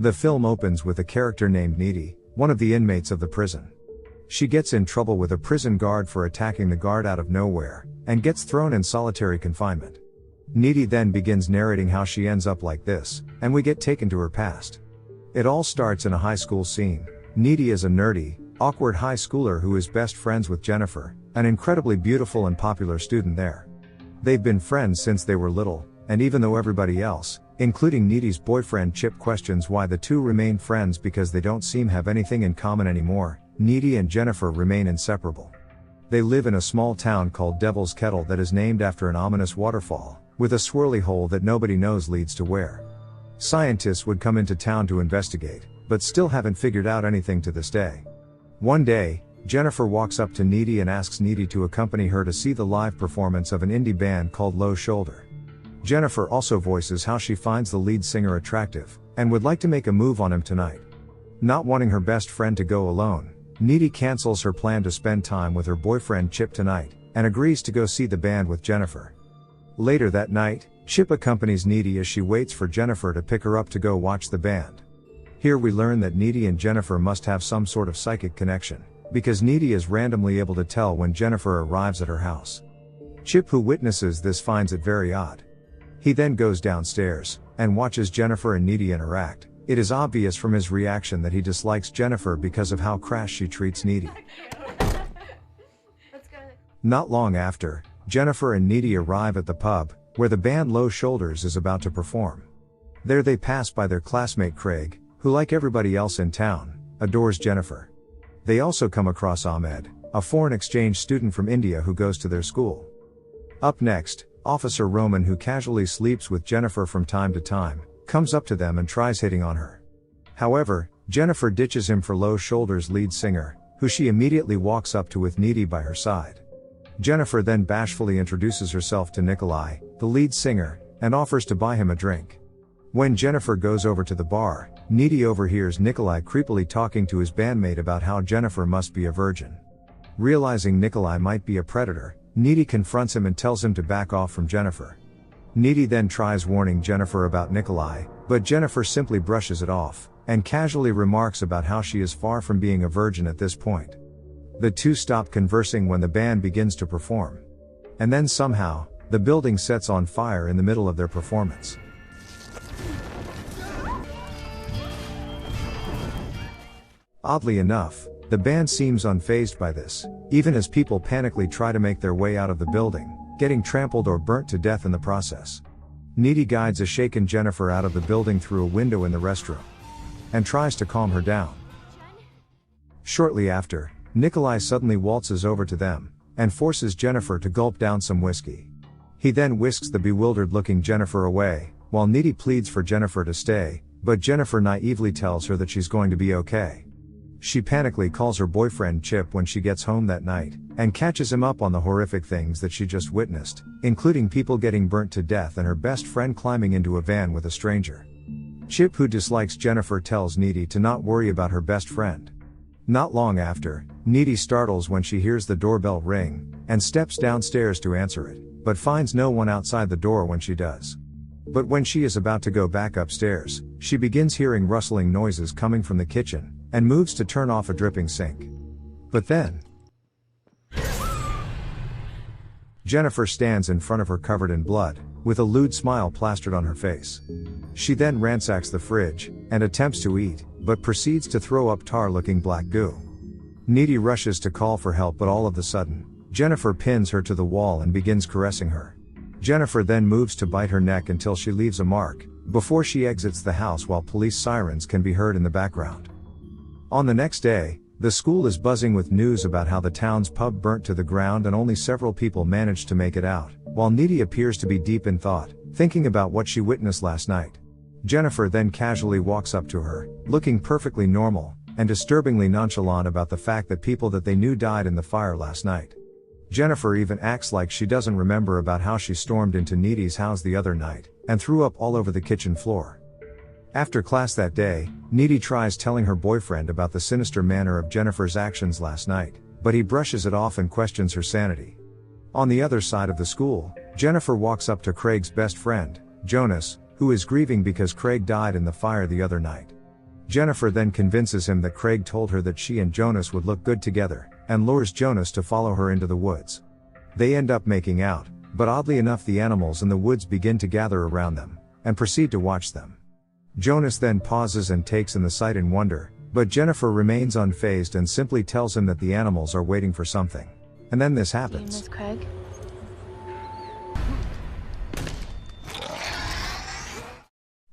The film opens with a character named Needy, one of the inmates of the prison. She gets in trouble with a prison guard for attacking the guard out of nowhere, and gets thrown in solitary confinement. Needy then begins narrating how she ends up like this, and we get taken to her past. It all starts in a high school scene. Needy is a nerdy, awkward high schooler who is best friends with Jennifer, an incredibly beautiful and popular student there. They've been friends since they were little, and even though everybody else, including Needy's boyfriend Chip, questions why the two remain friends because they don't seem have anything in common anymore, Needy and Jennifer remain inseparable. They live in a small town called Devil's Kettle that is named after an ominous waterfall, with a swirly hole that nobody knows leads to where. Scientists would come into town to investigate, but still haven't figured out anything to this day. One day, Jennifer walks up to Needy and asks Needy to accompany her to see the live performance of an indie band called Low Shoulder. Jennifer also voices how she finds the lead singer attractive, and would like to make a move on him tonight. Not wanting her best friend to go alone, Needy cancels her plan to spend time with her boyfriend Chip tonight, and agrees to go see the band with Jennifer. Later that night, Chip accompanies Needy as she waits for Jennifer to pick her up to go watch the band. Here we learn that Needy and Jennifer must have some sort of psychic connection, because Needy is randomly able to tell when Jennifer arrives at her house. Chip, who witnesses this, finds it very odd. He then goes downstairs, and watches Jennifer and Needy interact. It is obvious from his reaction that he dislikes Jennifer because of how crass she treats Needy. Not long after, Jennifer and Needy arrive at the pub, where the band Low Shoulders is about to perform. There they pass by their classmate Craig, who, like everybody else in town, adores Jennifer. They also come across Ahmed, a foreign exchange student from India who goes to their school. Up next, Officer Roman, who casually sleeps with Jennifer from time to time, comes up to them and tries hitting on her. However, Jennifer ditches him for Low Shoulders' lead singer, who she immediately walks up to with Needy by her side. Jennifer then bashfully introduces herself to Nikolai, the lead singer, and offers to buy him a drink. When Jennifer goes over to the bar, Needy overhears Nikolai creepily talking to his bandmate about how Jennifer must be a virgin. Realizing Nikolai might be a predator, Needy confronts him and tells him to back off from Jennifer. Needy then tries warning Jennifer about Nikolai, but Jennifer simply brushes it off, and casually remarks about how she is far from being a virgin at this point. The two stop conversing when the band begins to perform. And then somehow, the building sets on fire in the middle of their performance. Oddly enough, the band seems unfazed by this, even as people panically try to make their way out of the building, getting trampled or burnt to death in the process. Needy guides a shaken Jennifer out of the building through a window in the restroom, and tries to calm her down. Shortly after, Nikolai suddenly waltzes over to them, and forces Jennifer to gulp down some whiskey. He then whisks the bewildered-looking Jennifer away, while Needy pleads for Jennifer to stay, but Jennifer naively tells her that she's going to be okay. She panically calls her boyfriend Chip when she gets home that night, and catches him up on the horrific things that she just witnessed, including people getting burnt to death and her best friend climbing into a van with a stranger. Chip, who dislikes Jennifer, tells Needy to not worry about her best friend. Not long after, Needy startles when she hears the doorbell ring, and steps downstairs to answer it, but finds no one outside the door when she does. But when she is about to go back upstairs, she begins hearing rustling noises coming from the kitchen, and moves to turn off a dripping sink. But then, Jennifer stands in front of her covered in blood, with a lewd smile plastered on her face. She then ransacks the fridge, and attempts to eat, but proceeds to throw up tar-looking black goo. Needy rushes to call for help, but all of a sudden, Jennifer pins her to the wall and begins caressing her. Jennifer then moves to bite her neck until she leaves a mark, before she exits the house while police sirens can be heard in the background. On the next day, the school is buzzing with news about how the town's pub burnt to the ground and only several people managed to make it out, while Needy appears to be deep in thought, thinking about what she witnessed last night. Jennifer then casually walks up to her, looking perfectly normal, and disturbingly nonchalant about the fact that people that they knew died in the fire last night. Jennifer even acts like she doesn't remember about how she stormed into Needy's house the other night, and threw up all over the kitchen floor. After class that day, Needy tries telling her boyfriend about the sinister manner of Jennifer's actions last night, but he brushes it off and questions her sanity. On the other side of the school, Jennifer walks up to Craig's best friend, Jonas, who is grieving because Craig died in the fire the other night. Jennifer then convinces him that Craig told her that she and Jonas would look good together, and lures Jonas to follow her into the woods. They end up making out, but oddly enough the animals in the woods begin to gather around them, and proceed to watch them. Jonas then pauses and takes in the sight in wonder, but Jennifer remains unfazed and simply tells him that the animals are waiting for something. And then this happens. Miss Craig?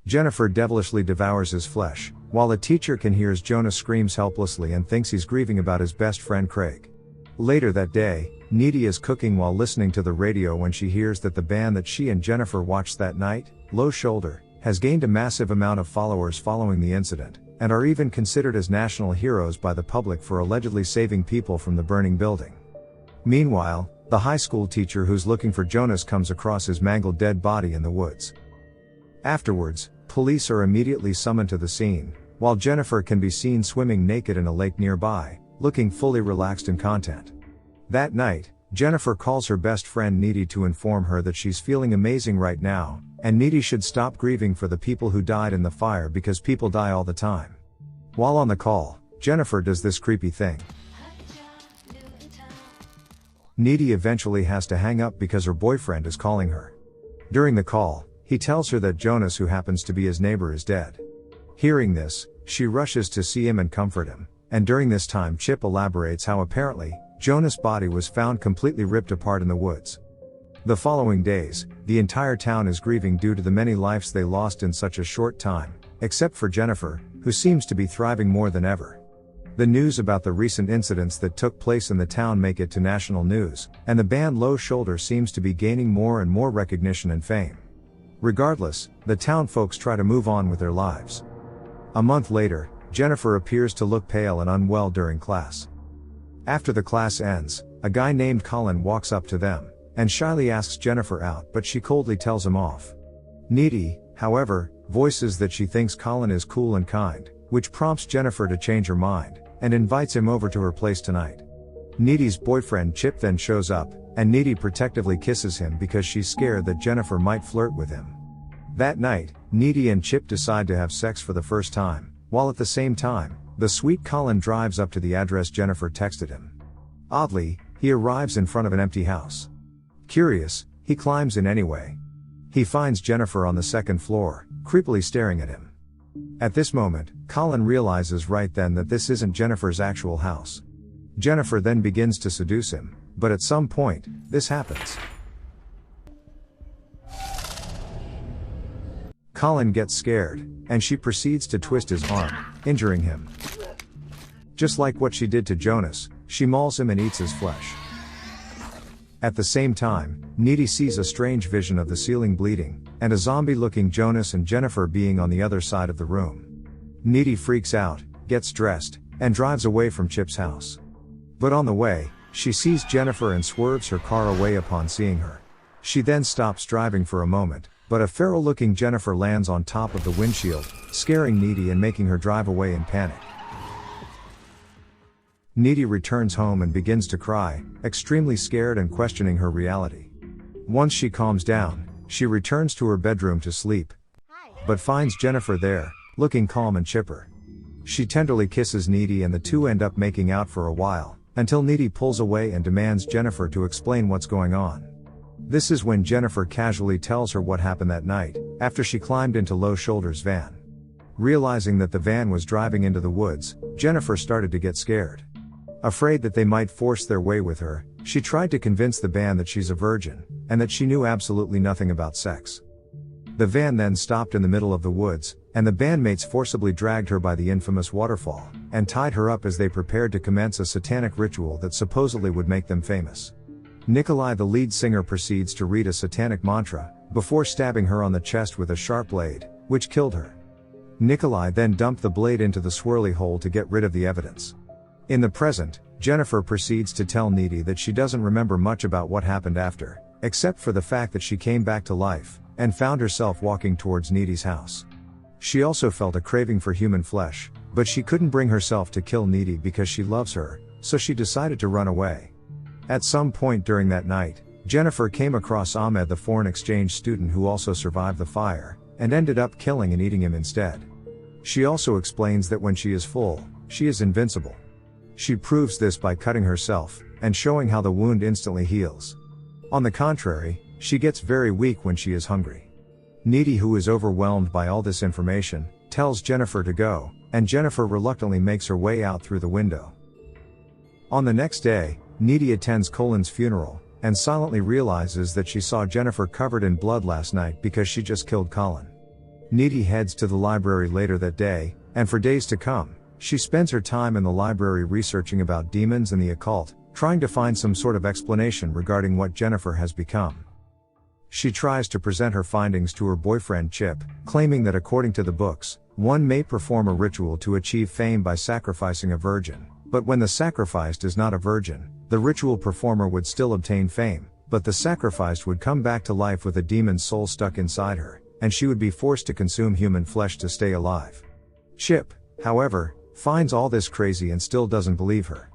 Jennifer devilishly devours his flesh, while the teacher can hear as Jonas screams helplessly and thinks he's grieving about his best friend Craig. Later that day, Needy is cooking while listening to the radio when she hears that the band that she and Jennifer watched that night, Low Shoulder, has gained a massive amount of followers following the incident, and are even considered as national heroes by the public for allegedly saving people from the burning building. Meanwhile, the high school teacher who's looking for Jonas comes across his mangled dead body in the woods. Afterwards, police are immediately summoned to the scene, while Jennifer can be seen swimming naked in a lake nearby, looking fully relaxed and content. That night, Jennifer calls her best friend Needy to inform her that she's feeling amazing right now, and Needy should stop grieving for the people who died in the fire because people die all the time. While on the call, Jennifer does this creepy thing. Needy eventually has to hang up because her boyfriend is calling her. During the call, he tells her that Jonas, who happens to be his neighbor, is dead. Hearing this, she rushes to see him and comfort him, and during this time Chip elaborates how apparently, Jonas' body was found completely ripped apart in the woods. The following days, the entire town is grieving due to the many lives they lost in such a short time, except for Jennifer, who seems to be thriving more than ever. The news about the recent incidents that took place in the town make it to national news, and the band Low Shoulder seems to be gaining more and more recognition and fame. Regardless, the town folks try to move on with their lives. A month later, Jennifer appears to look pale and unwell during class. After the class ends, a guy named Colin walks up to them, and shyly asks Jennifer out, but she coldly tells him off. Needy, however, voices that she thinks Colin is cool and kind, which prompts Jennifer to change her mind, and invites him over to her place tonight. Needy's boyfriend Chip then shows up, and Needy protectively kisses him because she's scared that Jennifer might flirt with him. That night, Needy and Chip decide to have sex for the first time, while at the same time, the sweet Colin drives up to the address Jennifer texted him. Oddly, he arrives in front of an empty house. Curious, he climbs in anyway. He finds Jennifer on the second floor, creepily staring at him. At this moment, Colin realizes right then that this isn't Jennifer's actual house. Jennifer then begins to seduce him, but at some point, this happens. Colin gets scared, and she proceeds to twist his arm, injuring him. Just like what she did to Jonas, she mauls him and eats his flesh. At the same time, Needy sees a strange vision of the ceiling bleeding, and a zombie-looking Jonas and Jennifer being on the other side of the room. Needy freaks out, gets dressed, and drives away from Chip's house. But on the way, she sees Jennifer and swerves her car away upon seeing her. She then stops driving for a moment, but a feral-looking Jennifer lands on top of the windshield, scaring Needy and making her drive away in panic. Needy returns home and begins to cry, extremely scared and questioning her reality. Once she calms down, she returns to her bedroom to sleep, but finds Jennifer there, looking calm and chipper. She tenderly kisses Needy and the two end up making out for a while, until Needy pulls away and demands Jennifer to explain what's going on. This is when Jennifer casually tells her what happened that night, after she climbed into Low Shoulder's van. Realizing that the van was driving into the woods, Jennifer started to get scared. Afraid that they might force their way with her, she tried to convince the band that she's a virgin, and that she knew absolutely nothing about sex. The van then stopped in the middle of the woods, and the bandmates forcibly dragged her by the infamous waterfall, and tied her up as they prepared to commence a satanic ritual that supposedly would make them famous. Nikolai, the lead singer, proceeds to read a satanic mantra, before stabbing her on the chest with a sharp blade, which killed her. Nikolai then dumped the blade into the swirly hole to get rid of the evidence. In the present, Jennifer proceeds to tell Needy that she doesn't remember much about what happened after, except for the fact that she came back to life, and found herself walking towards Needy's house. She also felt a craving for human flesh, but she couldn't bring herself to kill Needy because she loves her, so she decided to run away. At some point during that night, Jennifer came across Ahmed, the foreign exchange student who also survived the fire, and ended up killing and eating him instead. She also explains that when she is full, she is invincible. She proves this by cutting herself, and showing how the wound instantly heals. On the contrary, she gets very weak when she is hungry. Needy, who is overwhelmed by all this information, tells Jennifer to go, and Jennifer reluctantly makes her way out through the window. On the next day, Needy attends Colin's funeral, and silently realizes that she saw Jennifer covered in blood last night because she just killed Colin. Needy heads to the library later that day, and for days to come, she spends her time in the library researching about demons and the occult, trying to find some sort of explanation regarding what Jennifer has become. She tries to present her findings to her boyfriend Chip, claiming that according to the books, one may perform a ritual to achieve fame by sacrificing a virgin, but when the sacrificed is not a virgin, the ritual performer would still obtain fame, but the sacrificed would come back to life with a demon's soul stuck inside her, and she would be forced to consume human flesh to stay alive. Chip, however, finds all this crazy and still doesn't believe her.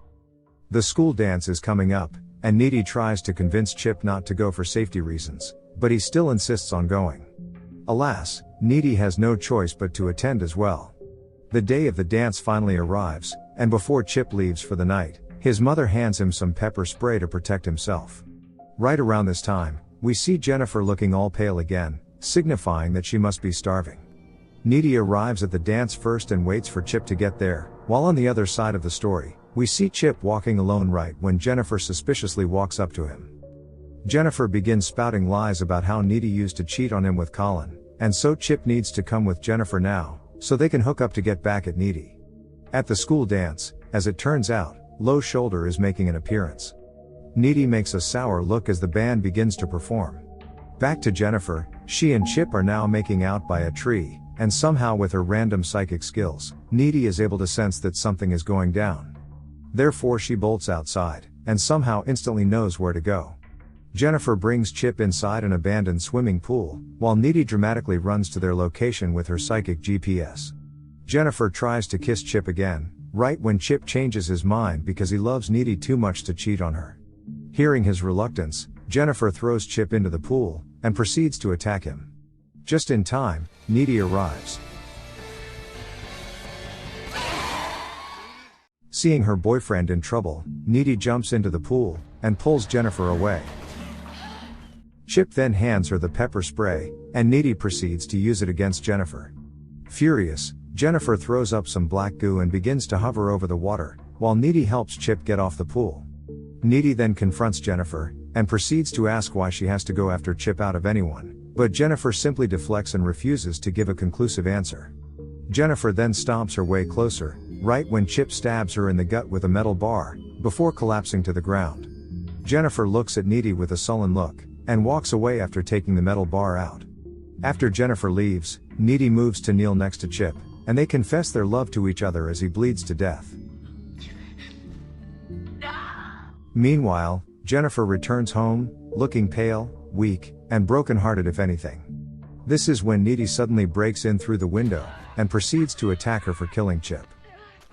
The school dance is coming up, and Needy tries to convince Chip not to go for safety reasons, but he still insists on going. Alas, Needy has no choice but to attend as well. The day of the dance finally arrives, and before Chip leaves for the night, his mother hands him some pepper spray to protect himself. Right around this time, we see Jennifer looking all pale again, signifying that she must be starving. Needy arrives at the dance first and waits for Chip to get there, while on the other side of the story, we see Chip walking alone right when Jennifer suspiciously walks up to him. Jennifer begins spouting lies about how Needy used to cheat on him with Colin, and so Chip needs to come with Jennifer now, so they can hook up to get back at Needy. At the school dance, as it turns out, Low Shoulder is making an appearance. Needy makes a sour look as the band begins to perform. Back to Jennifer, she and Chip are now making out by a tree, and somehow with her random psychic skills, Needy is able to sense that something is going down. Therefore she bolts outside, and somehow instantly knows where to go. Jennifer brings Chip inside an abandoned swimming pool, while Needy dramatically runs to their location with her psychic GPS. Jennifer tries to kiss Chip again, right when Chip changes his mind because he loves Needy too much to cheat on her. Hearing his reluctance, Jennifer throws Chip into the pool, and proceeds to attack him. Just in time, Needy arrives. Seeing her boyfriend in trouble, Needy jumps into the pool, and pulls Jennifer away. Chip then hands her the pepper spray, and Needy proceeds to use it against Jennifer. Furious, Jennifer throws up some black goo and begins to hover over the water, while Needy helps Chip get off the pool. Needy then confronts Jennifer, and proceeds to ask why she has to go after Chip out of anyone, but Jennifer simply deflects and refuses to give a conclusive answer. Jennifer then stomps her way closer, right when Chip stabs her in the gut with a metal bar, before collapsing to the ground. Jennifer looks at Needy with a sullen look, and walks away after taking the metal bar out. After Jennifer leaves, Needy moves to kneel next to Chip, and they confess their love to each other as he bleeds to death. Meanwhile, Jennifer returns home, looking pale, weak, and broken-hearted if anything. This is when Needy suddenly breaks in through the window, and proceeds to attack her for killing Chip.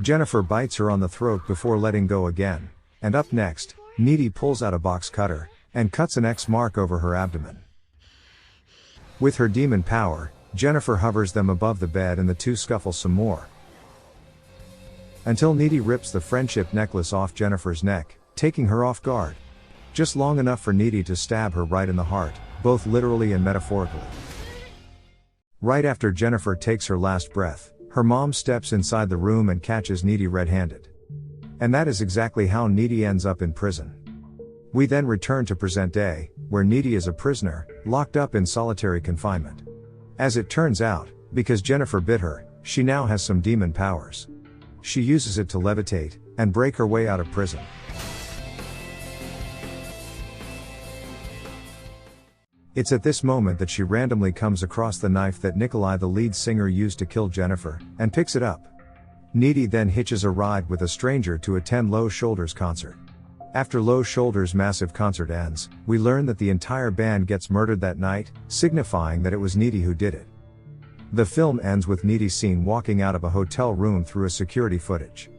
Jennifer bites her on the throat before letting go again, and up next, Needy pulls out a box cutter, and cuts an X mark over her abdomen. With her demon power, Jennifer hovers them above the bed and the two scuffle some more. Until Needy rips the friendship necklace off Jennifer's neck, taking her off guard. Just long enough for Needy to stab her right in the heart, both literally and metaphorically. Right after Jennifer takes her last breath, her mom steps inside the room and catches Needy red-handed. And that is exactly how Needy ends up in prison. We then return to present day, where Needy is a prisoner, locked up in solitary confinement. As it turns out, because Jennifer bit her, she now has some demon powers. She uses it to levitate, and break her way out of prison. It's at this moment that she randomly comes across the knife that Nikolai, the lead singer, used to kill Jennifer, and picks it up. Needy then hitches a ride with a stranger to attend Low Shoulder's concert. After Low Shoulder's massive concert ends, we learn that the entire band gets murdered that night, signifying that it was Needy who did it. The film ends with Needy seen walking out of a hotel room through a security footage.